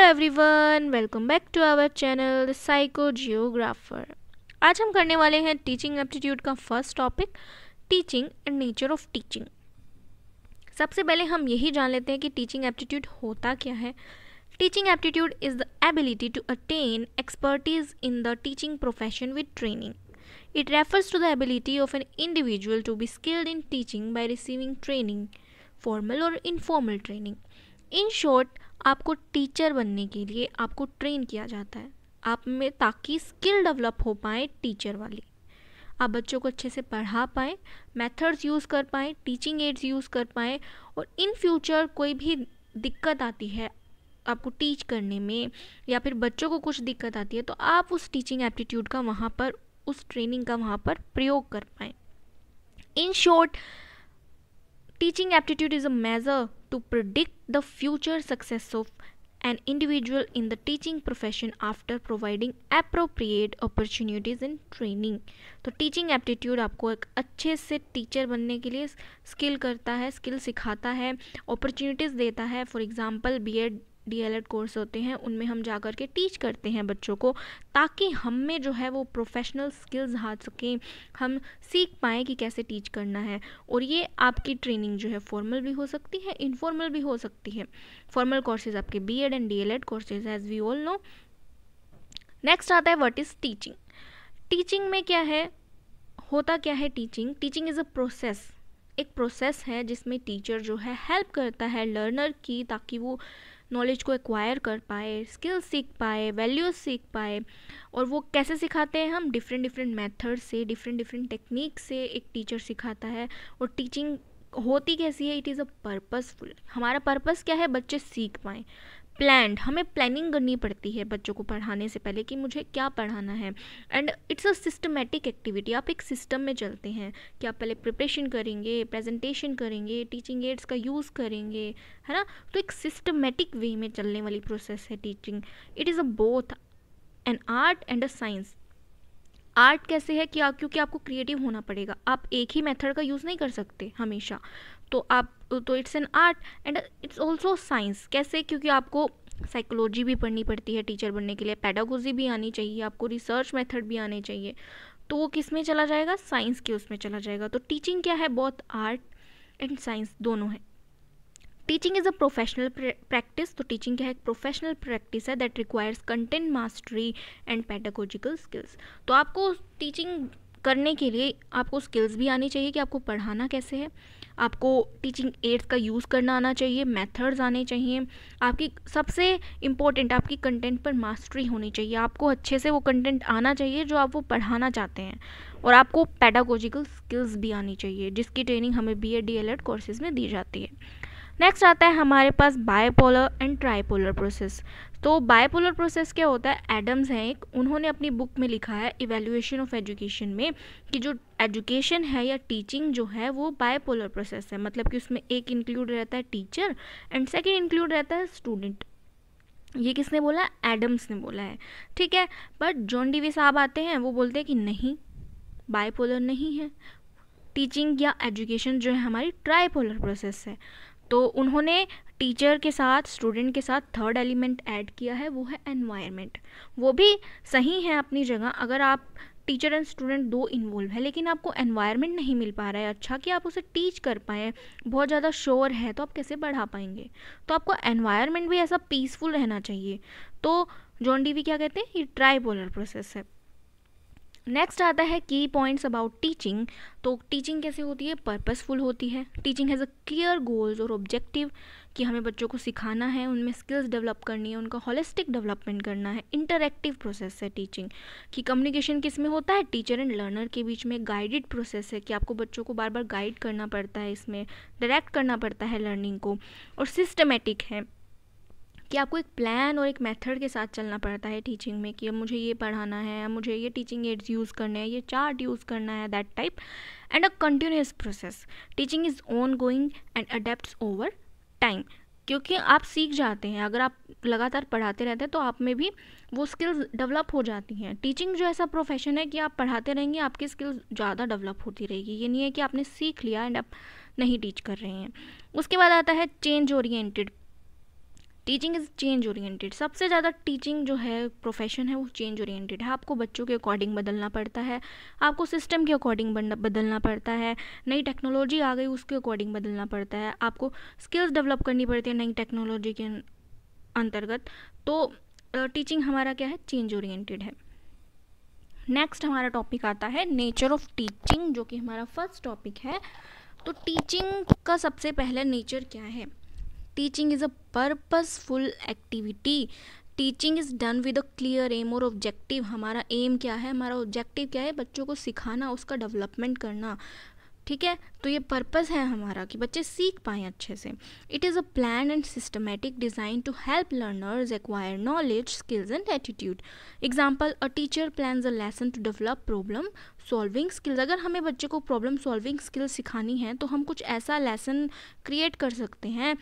Everyone, welcome back to our channel the psycho geographer. आज हम करने वाले हैं टीचिंग एप्टीट्यूड का first topic, teaching and nature of teaching. सबसे पहले हम यही जान लेते हैं कि टीचिंग एप्टीट्यूड होता क्या है। Teaching aptitude is the ability to attain expertise in the teaching profession with training. It refers to the ability of an individual to be skilled in teaching by receiving training, formal or informal training. In short, आपको teacher बनने के लिए आपको train किया जाता है आप में, ताकि स्किल डेवलप हो पाए टीचर वाली, आप बच्चों को अच्छे से पढ़ा पाएँ, मेथड्स यूज़ कर पाएँ, टीचिंग एड्स यूज़ कर पाएँ, और इन फ्यूचर कोई भी दिक्कत आती है आपको टीच करने में या फिर बच्चों को कुछ दिक्कत आती है तो आप उस टीचिंग एप्टीट्यूड का वहाँ पर, उस ट्रेनिंग का वहाँ पर प्रयोग कर पाएँ. In short, teaching aptitude is a measure to predict the future success of an individual in the teaching profession after providing appropriate opportunities in training. तो टीचिंग एप्टीट्यूड आपको एक अच्छे से टीचर बनने के लिए स्किल करता है, स्किल सिखाता है, अपॉर्चुनिटीज़ देता है. For example BEd DElEd course होते हैं, उनमें हम जा कर के टीच करते हैं बच्चों को, ताकि हम में जो है वो प्रोफेशनल स्किल्स आ सकें, हम सीख पाएँ कि कैसे टीच करना है. और ये आपकी ट्रेनिंग जो है फॉर्मल भी हो सकती है, इनफॉर्मल भी हो सकती है. फॉर्मल कोर्सेज आपके BEd and DElEd courses, as we all know. Next आता है व्हाट इज़ टीचिंग. टीचिंग में क्या है, होता क्या है teaching. Teaching is a process, एक प्रोसेस है जिसमें टीचर जो है हेल्प करता है लर्नर की, ताकि वो नॉलेज को एक्वायर कर पाए, स्किल्स सीख पाए, वैल्यूज़ सीख पाए. और वो कैसे सिखाते हैं हम, डिफरेंट मेथड से, डिफरेंट टेक्निक से एक टीचर सिखाता है. और टीचिंग होती कैसी है, इट इज़ अ पर्पसफुल. हमारा पर्पस क्या है, बच्चे सीख पाएँ. प्लान्ड, हमें प्लानिंग करनी पड़ती है बच्चों को पढ़ाने से पहले कि मुझे क्या पढ़ाना है. And it's a systematic activity, आप एक सिस्टम में चलते हैं कि आप पहले प्रिपरेशन करेंगे, प्रेजेंटेशन करेंगे, टीचिंग एड्स का यूज़ करेंगे, है ना. तो एक सिस्टमेटिक वे में चलने वाली प्रोसेस है teaching. It is a both an art and a science. Art कैसे है कि क्योंकि आपको क्रिएटिव होना पड़ेगा, आप एक ही मेथड का यूज़ नहीं कर सकते हमेशा, तो it's an art and it's also science. कैसे, क्योंकि आपको साइकोलॉजी भी पढ़नी पड़ती है टीचर बनने के लिए, पेडागोजी भी आनी चाहिए, आपको रिसर्च मेथड भी आने चाहिए. तो वो किस में चला जाएगा, साइंस के उसमें चला जाएगा. तो टीचिंग क्या है, बहुत आर्ट एंड साइंस दोनों है. Teaching is a professional practice. तो टीचिंग क्या है, एक प्रोफेशनल प्रैक्टिस है that requires content mastery and pedagogical skills. तो आपको टीचिंग करने के लिए आपको स्किल्स भी आनी चाहिए कि आपको पढ़ाना कैसे है, आपको टीचिंग एड्स का यूज़ करना आना चाहिए, मेथड्स आने चाहिए, आपकी सबसे इम्पोर्टेंट आपकी कंटेंट पर मास्टरी होनी चाहिए. आपको अच्छे से वो कंटेंट आना चाहिए जो आप वो पढ़ाना चाहते हैं. और आपको पेडागोजिकल स्किल्स भी आनी चाहिए, जिसकी ट्रेनिंग हमें बीएड डीएलएड कोर्सेज में दी जाती है. नेक्स्ट आता है हमारे पास बायपोलर एंड ट्राइपोलर प्रोसेस. तो बायपोलर प्रोसेस क्या होता है, एडम्स हैं एक, उन्होंने अपनी बुक में लिखा है इवैल्यूएशन ऑफ एजुकेशन में कि जो एजुकेशन है या टीचिंग जो है वो बायपोलर प्रोसेस है. मतलब कि उसमें एक इंक्लूड रहता है टीचर एंड सेकंड इंक्लूड रहता है स्टूडेंट. ये किसने बोला, एडम्स ने बोला है, ठीक है. बट जॉन डीवी साहब आते हैं, वो बोलते हैं कि नहीं, बायपोलर नहीं है, टीचिंग या एजुकेशन जो है हमारी ट्राइपोलर प्रोसेस है. तो उन्होंने टीचर के साथ, स्टूडेंट के साथ थर्ड एलिमेंट ऐड किया है, वो है एनवायरनमेंट. वो भी सही है अपनी जगह, अगर आप टीचर एंड स्टूडेंट दो इन्वॉल्व है, लेकिन आपको एनवायरनमेंट नहीं मिल पा रहा है अच्छा कि आप उसे टीच कर पाएँ, बहुत ज़्यादा शोर है तो आप कैसे पढ़ा पाएंगे. तो आपको एनवायरनमेंट भी ऐसा पीसफुल रहना चाहिए. तो जॉन डीवी क्या कहते हैं, ये ट्राइपोलर प्रोसेस है. नेक्स्ट आता है की पॉइंट्स अबाउट टीचिंग. तो टीचिंग कैसे होती है, पर्पसफुल होती है. Teaching has a clear goals और ऑब्जेक्टिव कि हमें बच्चों को सिखाना है, उनमें स्किल्स डेवलप करनी है, उनका होलिस्टिक डेवलपमेंट करना है. इंटरैक्टिव प्रोसेस है टीचिंग कि कम्युनिकेशन किस में होता है, टीचर एंड लर्नर के बीच में. गाइडेड प्रोसेस है कि आपको बच्चों को बार बार गाइड करना पड़ता है, इसमें डायरेक्ट करना पड़ता है लर्निंग को. और सिस्टमेटिक है कि आपको एक प्लान और एक मेथड के साथ चलना पड़ता है टीचिंग में कि अब मुझे ये पढ़ाना है, अब मुझे ये टीचिंग एड्स यूज़ करने हैं, ये चार्ट यूज़ करना है, that type. And a continuous process. Teaching is ongoing and adepts over time. क्योंकि आप सीख जाते हैं, अगर आप लगातार पढ़ाते रहते हैं तो आप में भी वो स्किल्स डेवलप हो जाती हैं. टीचिंग जो ऐसा प्रोफेशन है कि आप पढ़ाते रहेंगे, आपकी स्किल्स ज़्यादा डेवलप होती रहेगी. ये नहीं है कि आपने सीख लिया एंड आप नहीं टीच कर रहे हैं. उसके बाद आता है change oriented. Teaching is change oriented. सबसे ज़्यादा टीचिंग जो है प्रोफेशन है वो चेंज ओरिएंटेड है। आपको बच्चों के अकॉर्डिंग बदलना पड़ता है, आपको सिस्टम के अकॉर्डिंग बदलना पड़ता है, नई टेक्नोलॉजी आ गई उसके अकॉर्डिंग बदलना पड़ता है, आपको स्किल्स डेवलप करनी पड़ती है नई टेक्नोलॉजी के अंतर्गत। तो टीचिंग हमारा क्या है, चेंज ओरिएंटेड है। नेक्स्ट हमारा टॉपिक आता है नेचर ऑफ टीचिंग, जो कि हमारा फर्स्ट टॉपिक है। तो टीचिंग का सबसे पहला नेचर क्या है? Teaching is a purposeful activity. Teaching is done with a clear aim और ऑब्जेक्टिव। हमारा एम क्या है, हमारा ऑब्जेक्टिव क्या है? बच्चों को सिखाना, उसका डेवलपमेंट करना, ठीक है। तो ये पर्पस है हमारा कि बच्चे सीख पाएँ अच्छे से। It is a plan and systematic design to help learners acquire knowledge, skills and attitude. Example, a teacher plans a lesson to develop problem solving skills. अगर हमें बच्चे को प्रॉब्लम सॉल्विंग स्किल्स सिखानी है तो हम कुछ ऐसा लेसन क्रिएट कर सकते हैं,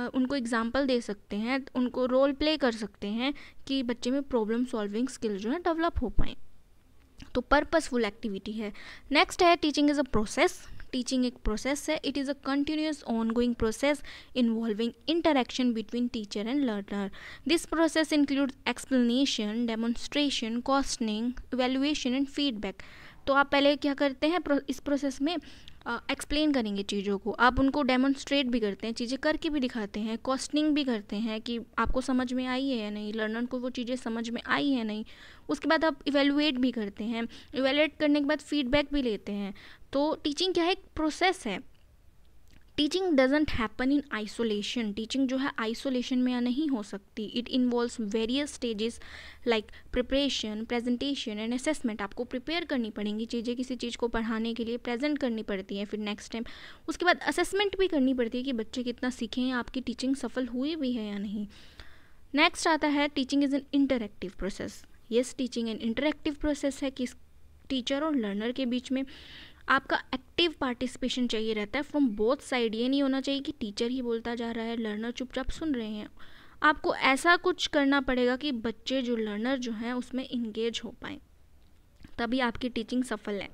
उनको एग्जाम्पल दे सकते हैं, उनको रोल प्ले कर सकते हैं कि बच्चे में प्रॉब्लम सॉल्विंग स्किल जो है डेवलप हो पाएँ। तो पर्पसफुल एक्टिविटी है। नेक्स्ट है teaching is a process. Teaching एक प्रोसेस है। It is a continuous ongoing process involving interaction between teacher and learner. This process includes explanation, demonstration, questioning, evaluation and feedback. तो आप पहले क्या करते हैं इस प्रोसेस में? एक्सप्लेन करेंगे चीज़ों को, आप उनको डेमोन्स्ट्रेट भी करते हैं, चीज़ें करके भी दिखाते हैं, क्वेश्चनिंग भी करते हैं कि आपको समझ में आई है या नहीं, लर्नर को वो चीज़ें समझ में आई है नहीं। उसके बाद आप इवेलुएट भी करते हैं, इवेलुएट करने के बाद फीडबैक भी लेते हैं। तो टीचिंग क्या है, एक प्रोसेस है। Teaching doesn't happen in isolation. Teaching जो है आइसोलेशन में नहीं हो सकती। It involves various stages like preparation, presentation and assessment. आपको प्रिपेयर करनी पड़ेंगी चीज़ें, किसी चीज़ को पढ़ाने के लिए प्रेजेंट करनी पड़ती है, फिर नेक्स्ट टाइम उसके बाद असेसमेंट भी करनी पड़ती है कि बच्चे कितना सीखे हैं, आपकी टीचिंग सफल हुई भी है या नहीं। नेक्स्ट आता है teaching is an interactive process. Yes, teaching an interactive process है कि टीचर और लर्नर के बीच में आपका एक्टिव पार्टिसिपेशन चाहिए रहता है फ्रॉम बोथ साइड। ये नहीं होना चाहिए कि टीचर ही बोलता जा रहा है, लर्नर चुपचाप सुन रहे हैं। आपको ऐसा कुछ करना पड़ेगा कि बच्चे जो लर्नर जो हैं उसमें इंगेज हो पाएँ, तभी आपकी टीचिंग सफल है।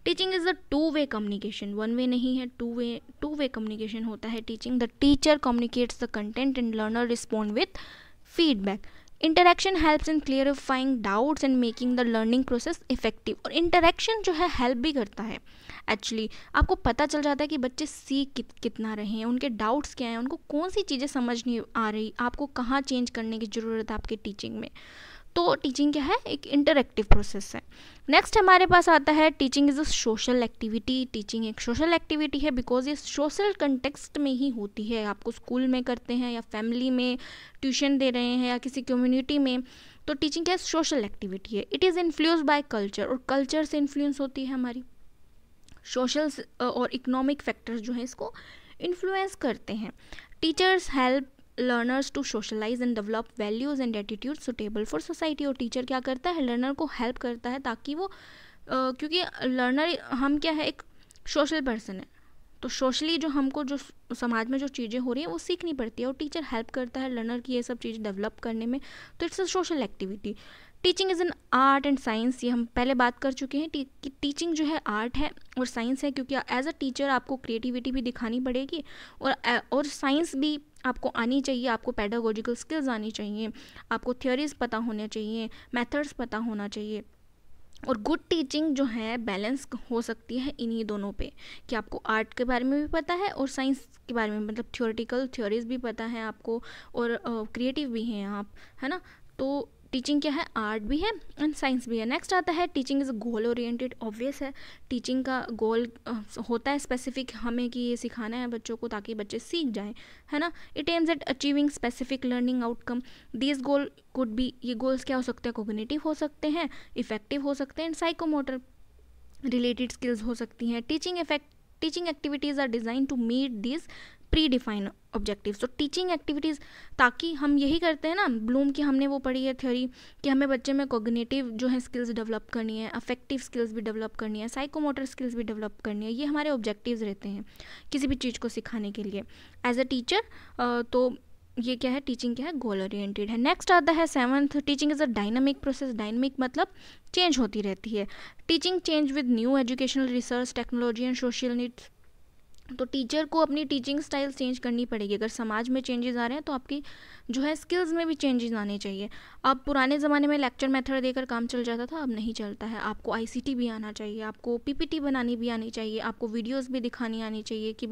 Teaching is a two way communication, one way नहीं है, टू वे कम्युनिकेशन होता है teaching. The teacher communicates the content and learner respond with feedback. Interaction helps in clarifying doubts and making the learning process effective. और interaction जो है help भी करता है एक्चुअली। आपको पता चल जाता है कि बच्चे सीख कितना रहे हैं, उनके डाउट्स क्या हैं, उनको कौन सी चीज़ें समझ नहीं आ रही, आपको कहाँ चेंज करने की ज़रूरत है आपके टीचिंग में। तो टीचिंग क्या है, एक इंटरैक्टिव प्रोसेस है। नेक्स्ट हमारे पास आता है teaching is a social activity. Teaching एक सोशल एक्टिविटी है बिकॉज ये सोशल कंटेक्स्ट में ही होती है। आपको स्कूल में करते हैं या फैमिली में ट्यूशन दे रहे हैं या किसी कम्युनिटी में, तो टीचिंग क्या है, सोशल एक्टिविटी है। It is influenced by culture, और कल्चर से इन्फ्लुएंस होती है हमारी। सोशल और इकोनॉमिक फैक्टर्स जो हैं इसको इन्फ्लुएंस करते हैं। Teachers help learners to socialize and develop values and attitude suitable for society. और टीचर क्या करता है, लर्नर को हेल्प करता है ताकि वो क्योंकि लर्नर हम क्या है, एक सोशल पर्सन है, तो सोशली जो हमको जो समाज में जो चीज़ें हो रही हैं वो सीखनी पड़ती है, और टीचर हेल्प करता है लर्नर की ये सब चीज़ डेवलप करने में। तो it's a social activity. Teaching is an art and science, ये हम पहले बात कर चुके हैं कि टीचिंग जो है आर्ट है और साइंस है, क्योंकि एज अ टीचर आपको क्रिएटिविटी भी दिखानी पड़ेगी और साइंस भी आपको आनी चाहिए। आपको पेडागोजिकल स्किल्स आनी चाहिए, आपको थ्योरीज पता होने चाहिए, मेथड्स पता होना चाहिए। और गुड टीचिंग जो है बैलेंस हो सकती है इन्हीं दोनों पे, कि आपको आर्ट के बारे में भी पता है और साइंस के बारे में, मतलब थ्योरेटिकल थ्योरीज भी पता है आपको और क्रिएटिव भी हैं आप, है ना। तो टीचिंग क्या है, आर्ट भी है एंड साइंस भी है। नेक्स्ट आता है teaching is goal oriented. Obvious है, टीचिंग का गोल होता है स्पेसिफिक, हमें कि ये सिखाना है बच्चों को ताकि बच्चे सीख जाएं, है ना। It aims at achieving specific learning outcome. This goal could be, ये गोल्स क्या हो सकते हैं, कोग्निटिव हो सकते हैं, इफेक्टिव हो सकते हैं एंड साइकोमोटर रिलेटेड स्किल्स हो सकती हैं। Teaching activities are design to meet this predefine objectives. तो टीचिंग एक्टिविटीज़, ताकि हम यही करते हैं ना, ब्लूम की हमने वो पढ़ी है थ्योरी कि हमें बच्चे में कोग्निटिव जो है स्किल्स डेवलप करनी है, अफेक्टिव स्किल्स भी डेवलप करनी है, साइकोमोटर स्किल्स भी डेवलप करनी है। ये हमारे ऑब्जेक्टिव्स रहते हैं किसी भी चीज़ को सिखाने के लिए एज अ टीचर। तो ये क्या है, टीचिंग क्या है, गोल ओरिएंटेड है। नेक्स्ट आता है 7th, teaching is a dynamic process. Dynamic मतलब चेंज होती रहती है। Teaching change with new educational research, technology and social needs. तो टीचर को अपनी टीचिंग स्टाइल चेंज करनी पड़ेगी। अगर समाज में चेंजेस आ रहे हैं तो आपकी जो है स्किल्स में भी चेंजेस आने चाहिए। अब पुराने ज़माने में लेक्चर मेथड देकर काम चल जाता था, अब नहीं चलता है। आपको आईसीटी भी आना चाहिए, आपको पीपीटी बनानी भी आनी चाहिए, आपको वीडियोस भी दिखानी आनी चाहिए कि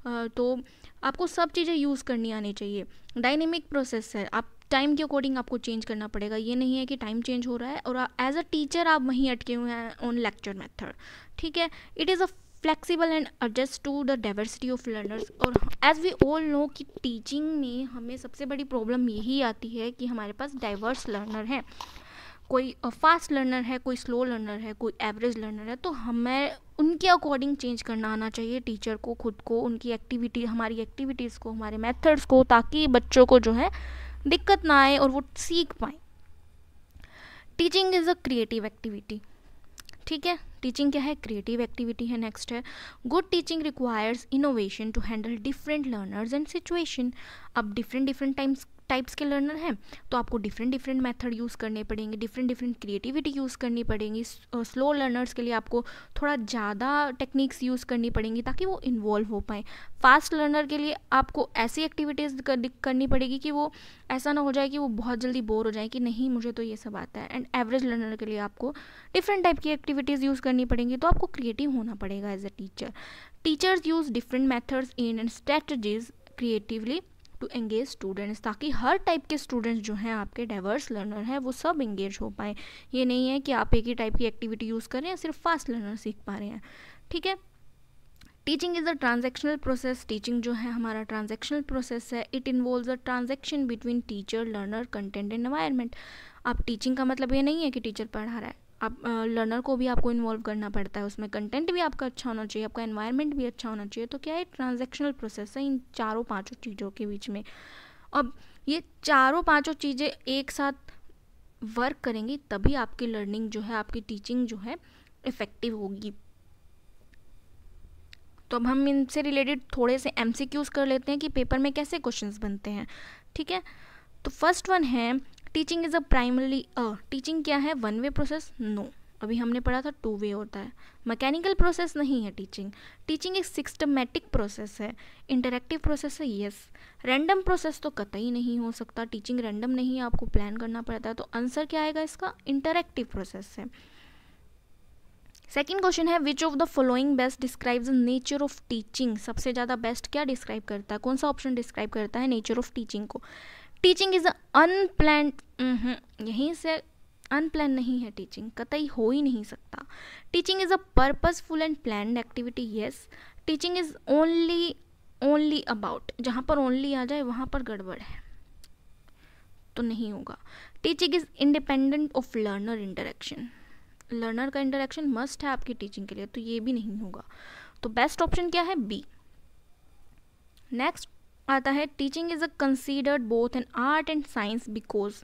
तो आपको सब चीज़ें यूज़ करनी आनी चाहिए। डायनेमिक प्रोसेस है, आप टाइम के अकॉर्डिंग आपको चेंज करना पड़ेगा। ये नहीं है कि टाइम चेंज हो रहा है और एज अ टीचर आप वहीं अटके हुए हैं ऑन लेक्चर मेथड, ठीक है। It is a flexible and adjust to the diversity of learners. और एज वी ऑल नो कि टीचिंग में हमें सबसे बड़ी प्रॉब्लम यही आती है कि हमारे पास डाइवर्स लर्नर हैं। कोई फास्ट लर्नर है, कोई स्लो लर्नर है, कोई एवरेज लर्नर है। तो हमें उनके अकॉर्डिंग चेंज करना आना चाहिए टीचर को, खुद को, उनकी एक्टिविटी, हमारी एक्टिविटीज़ को, हमारे मेथड्स को, ताकि बच्चों को जो है दिक्कत ना आए और वो सीख पाएँ। Teaching is a creative activity, ठीक है। टीचिंग क्या है? क्रिएटिव एक्टिविटी है। नेक्स्ट है, good teaching requires innovation to handle different learners and situation. अब डिफरेंट टाइप्स के लर्नर हैं तो आपको डिफरेंट मेथड यूज़ करने पड़ेंगे, डिफरेंट क्रिएटिविटी यूज़ करनी पड़ेंगी। स्लो लर्नर्स के लिए आपको थोड़ा ज़्यादा टेक्निक्स यूज़ करनी पड़ेंगी ताकि वो इन्वॉल्व हो पाएँ। फास्ट लर्नर के लिए आपको ऐसी एक्टिविटीज़ करनी पड़ेगी कि वो ऐसा ना हो जाए कि वो बहुत जल्दी बोर हो जाए कि नहीं मुझे तो ये सब आता है। एंड एवरेज लर्नर के लिए आपको डिफरेंट टाइप की एक्टिविटीज़ यूज़ करनी पड़ेंगी। तो आपको क्रिएटिव होना पड़ेगा as a teacher. Teachers use different methods and strategies creatively to engage students, ताकि हर टाइप के स्टूडेंट्स जो हैं आपके डाइवर्स लर्नर हैं वो सब एंगेज हो पाएँ। ये नहीं है कि आप एक ही टाइप की एक्टिविटी यूज़ कर रहे हैं, सिर्फ फास्ट लर्नर सीख पा रहे हैं, ठीक है। Teaching is a transactional process. Teaching जो है हमारा ट्रांजेक्शनल प्रोसेस है। It involves a transaction between teacher, learner, content and environment. अब टीचिंग का मतलब ये नहीं है कि टीचर पढ़ा रहा है, आप लर्नर को भी आपको इन्वॉल्व करना पड़ता है, उसमें कंटेंट भी आपका अच्छा होना चाहिए, आपका एनवायरनमेंट भी अच्छा होना चाहिए। तो क्या है? ट्रांजेक्शनल प्रोसेस है इन चारों पांचों चीज़ों के बीच में। अब ये चारों पांचों चीज़ें एक साथ वर्क करेंगी तभी आपकी लर्निंग जो है, आपकी टीचिंग जो है इफ़ेक्टिव होगी। तो अब हम इनसे रिलेटेड थोड़े से एमसीक्यूज कर लेते हैं कि पेपर में कैसे क्वेश्चंस बनते हैं, ठीक है। तो फर्स्ट वन है, teaching is a primarily teaching क्या है? One way process? नो, अभी हमने पढ़ा था टू वे होता है। मैकेनिकल प्रोसेस नहीं है टीचिंग। टीचिंग एक सिस्टमेटिक प्रोसेस है। इंटरेक्टिव प्रोसेस है? यस। रैंडम प्रोसेस तो कतई नहीं हो सकता, टीचिंग रैंडम नहीं है, आपको प्लान करना पड़ता है। तो आंसर क्या आएगा इसका? इंटरेक्टिव प्रोसेस है। सेकेंड क्वेश्चन है, which of the following best describes the nature of teaching. सबसे ज़्यादा बेस्ट क्या डिस्क्राइब करता है? कौन सा ऑप्शन डिस्क्राइब करता है नेचर ऑफ टीचिंग को? टीचिंग इज अनप्लान्ड, यहीं से अनप्लान नहीं है, टीचिंग कतई हो ही नहीं सकता। Teaching is a purposeful and planned activity? Yes. Teaching is only about, जहाँ पर ओनली आ जाए वहाँ पर गड़बड़ है, तो नहीं होगा। Teaching is independent of learner interaction, learner का इंटरेक्शन मस्ट है आपकी टीचिंग के लिए, तो ये भी नहीं होगा। तो बेस्ट ऑप्शन क्या है? बी। नेक्स्ट आता है, teaching is a considered both an art and science because.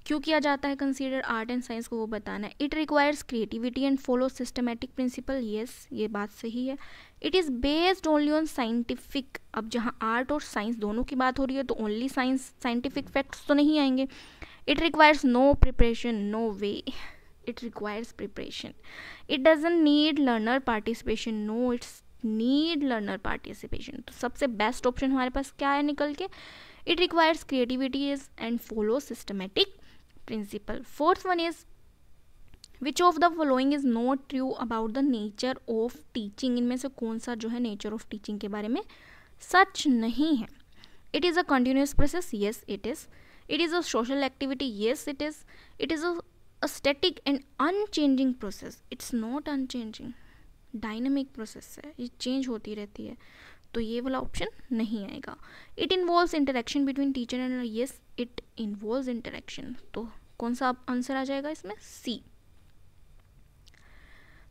क्यों किया जाता है कंसीडर आर्ट एंड साइंस को, वो बताना है। It requires creativity and follow systematic principle? Yes, ये बात सही है। It is based only on scientific, अब जहाँ आर्ट और साइंस दोनों की बात हो रही है तो ओनली साइंस, साइंटिफिक फैक्ट्स तो नहीं आएंगे। It requires no preparation? No way, it requires preparation. It doesn't need learner participation? No, it's need learner participation. तो सबसे बेस्ट ऑप्शन हमारे पास क्या है निकल के? It requires creativity is and follow systematic principle. Fourth one is, which of the following is not true about the nature of teaching? इनमें से कौन सा जो है nature of teaching के बारे में सच नहीं है? It is a continuous process? Yes, it is. It is a social activity? Yes, it is. It is a static and unchanging process? It's not unchanging, dynamic process है, ये change होती रहती है, तो ये वाला ऑप्शन नहीं आएगा। It involves interaction between teacher and, yes it involves interaction, तो कौन सा आंसर आ जाएगा इसमें? C.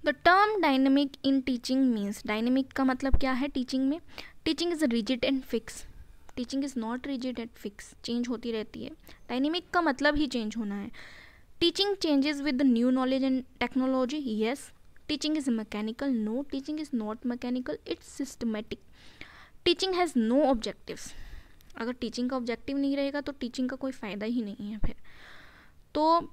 The term dynamic in teaching means, dynamic का मतलब क्या है टीचिंग में? Teaching is rigid and fix, teaching is not rigid and fix, change होती रहती है। डायनामिक का मतलब ही चेंज होना है। Teaching changes with the new knowledge and technology? Yes. Teaching is mechanical? No, teaching is not mechanical, it's systematic. Teaching has no objectives. अगर teaching का objective नहीं रहेगा तो टीचिंग का कोई फ़ायदा ही नहीं है फिर। तो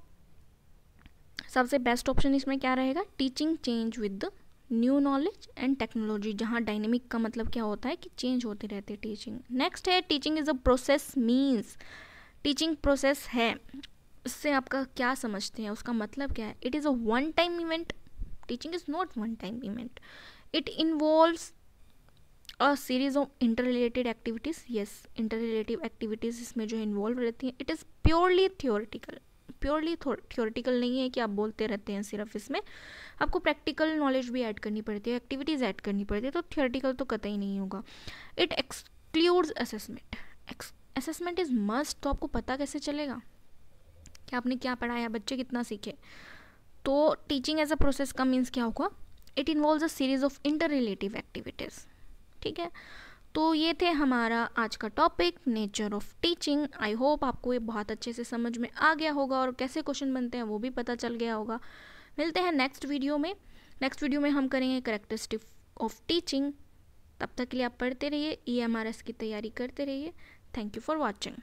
सबसे बेस्ट ऑप्शन इसमें क्या रहेगा? Teaching change with the new knowledge and technology, जहाँ डायनेमिक का मतलब क्या होता है कि चेंज होते रहते टीचिंग। नेक्स्ट है teaching is a process means, teaching process है, इससे आपका क्या समझते हैं, उसका मतलब क्या है। It is a one time event, teaching is not one time event, it involves a series of inter related activities. Yes, inter relative activities इसमें जो इन्वॉल्व रहती हैं। It is purely theoretical, purely theoretical नहीं है कि आप बोलते रहते हैं सिर्फ, इसमें आपको प्रैक्टिकल नॉलेज भी ऐड करनी पड़ती है, एक्टिविटीज़ ऐड करनी पड़ती है, तो थियोरेटिकल तो कतई नहीं होगा। It excludes assessment, assessment is must, तो आपको पता कैसे चलेगा कि आपने क्या पढ़ाया, बच्चे कितना सीखे। तो टीचिंग एज अ प्रोसेस का मीन्स क्या होगा, it involves a series of inter relative activities. ठीक है, तो ये थे हमारा आज का topic, nature of teaching. I hope आपको ये बहुत अच्छे से समझ में आ गया होगा और कैसे क्वेश्चन बनते हैं वो भी पता चल गया होगा। मिलते हैं नेक्स्ट वीडियो में। नेक्स्ट वीडियो में हम करेंगे कैरेक्टरिस्टिक ऑफ टीचिंग। तब तक के लिए आप पढ़ते रहिए, EMRS की तैयारी करते रहिए। Thank you for watching.